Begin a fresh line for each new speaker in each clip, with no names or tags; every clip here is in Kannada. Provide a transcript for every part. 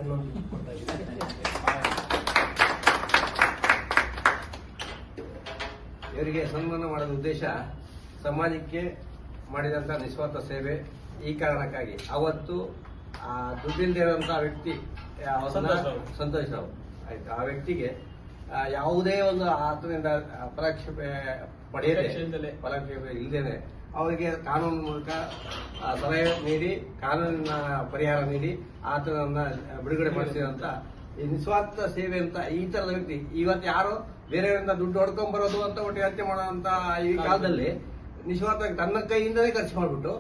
ಪೆನ್ನೊಂದು ಕೊಡ್ತಾ ಇದ್ದೀನಿ.
ಇವರಿಗೆ ಸನ್ಮಾನ ಮಾಡೋದ ಉದ್ದೇಶ ಸಮಾಜಕ್ಕೆ ಮಾಡಿದಂಥ ನಿಸ್ವಾರ್ಥ ಸೇವೆ. ಈ ಕಾರಣಕ್ಕಾಗಿ ಅವತ್ತು ದುಡ್ಡಿಲ್ಲದೆ ಇರುವಂತಹ ವ್ಯಕ್ತಿ ಸಂತೋಷ್ ರಾವ್ ಆಯ್ತು, ಆ ವ್ಯಕ್ತಿಗೆ ಯಾವುದೇ ಒಂದು ಆತನಿಂದ ಪರಾಕ್ಷೇಪೆ ಇಲ್ಲದೇನೆ ಅವರಿಗೆ ಕಾನೂನು ಮೂಲಕ ಸಲಹೆ ನೀಡಿ ಕಾನೂನಿನ ಪರಿಹಾರ ನೀಡಿ ಆತನನ್ನ ಬಿಡುಗಡೆ ಮಾಡಿಸಿದಂತ ಈ ನಿಸ್ವಾರ್ಥ ಸೇವೆ ಅಂತ ಈ ತರದ ವ್ಯಕ್ತಿ ಇವತ್ತು ಯಾರು ಬೇರೆಯವರಿಂದ ದುಡ್ಡು ಹೊಡ್ಕೊಂಡ್ ಬರೋದು ಅಂತ ಒಟ್ಟಿಗೆ ಹತ್ಯೆ ಮಾಡುವಂತ ಈ ಕಾಲದಲ್ಲಿ ನಿಸ್ವಾರ್ಥ ತನ್ನ ಕೈಯಿಂದಲೇ ಖರ್ಚು ಮಾಡಿಬಿಟ್ಟು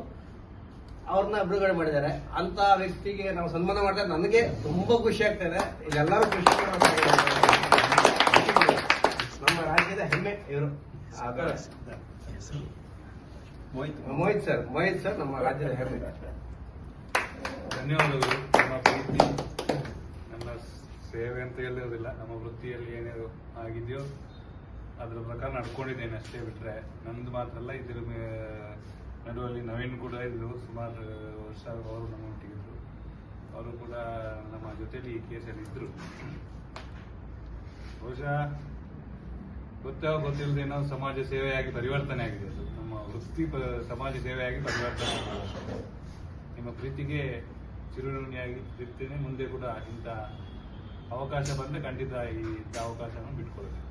ಅವ್ರನ್ನ ಬಿಡುಗಡೆ ಮಾಡಿದ್ದಾರೆ. ಅಂತ ವ್ಯಕ್ತಿಗೆ ನಾವು ಸನ್ಮಾನ ಮಾಡಿದ್ರೆ ನನಗೆ ತುಂಬಾ ಖುಷಿ ಆಗ್ತದೆ. ಇದೆಲ್ಲರೂ ಖುಷಿ ನಮ್ಮ ರಾಜ್ಯದ ಹೆಮ್ಮೆ ಇವರು. ಮೋಹಿತ್ ಸರ್ ನಮ್ಮ ರಾಜ್ಯದ ಹೆಮ್ಮೆ.
ಧನ್ಯವಾದಗಳು. ನಮ್ಮ ಪ್ರೀತಿ ನನ್ನ ಸೇವೆ ಅಂತ ಹೇಳಿರೋದಿಲ್ಲ, ನಮ್ಮ ವೃತ್ತಿಯಲ್ಲಿ ಏನೇನು ಆಗಿದೆಯೋ ಅದರ ಪ್ರಕಾರ ನಡ್ಕೊಂಡಿದ್ದೇನೆ ಅಷ್ಟೇ ಬಿಟ್ರೆ ನಂದು ಮಾತ್ರ ಅಲ್ಲ. ಇದ್ರ ನಡುವಲ್ಲಿ ನವೀನ್ ಕೂಡ ಇದ್ರು, ಸುಮಾರು ವರ್ಷ ಅವರು ನಮ್ಮ ಒಟ್ಟಿಗಿದ್ರು. ಅವರು ಕೂಡ ನಮ್ಮ ಜೊತೆಲಿ ಈ ಕೇಸಲ್ಲಿ ಇದ್ರು. ಬಹುಶಃ ಗೊತ್ತಿಲ್ಲದೇನೋ ಸಮಾಜ ಸೇವೆಯಾಗಿ ಪರಿವರ್ತನೆ ಆಗಿದೆ. ಅದು ನಮ್ಮ ವೃತ್ತಿ ಸಮಾಜ ಸೇವೆಯಾಗಿ ಪರಿವರ್ತನೆ ಆಗಿದೆ. ನಿಮ್ಮ ಪ್ರೀತಿಗೆ ಚಿರುಣಿಯಾಗಿ ಇರ್ತೇನೆ. ಮುಂದೆ ಕೂಡ ಇಂಥ ಅವಕಾಶ ಬಂದರೆ ಖಂಡಿತ ಇಂಥ ಅವಕಾಶವನ್ನು ಬಿಟ್ಕೊಳ್ತೇನೆ.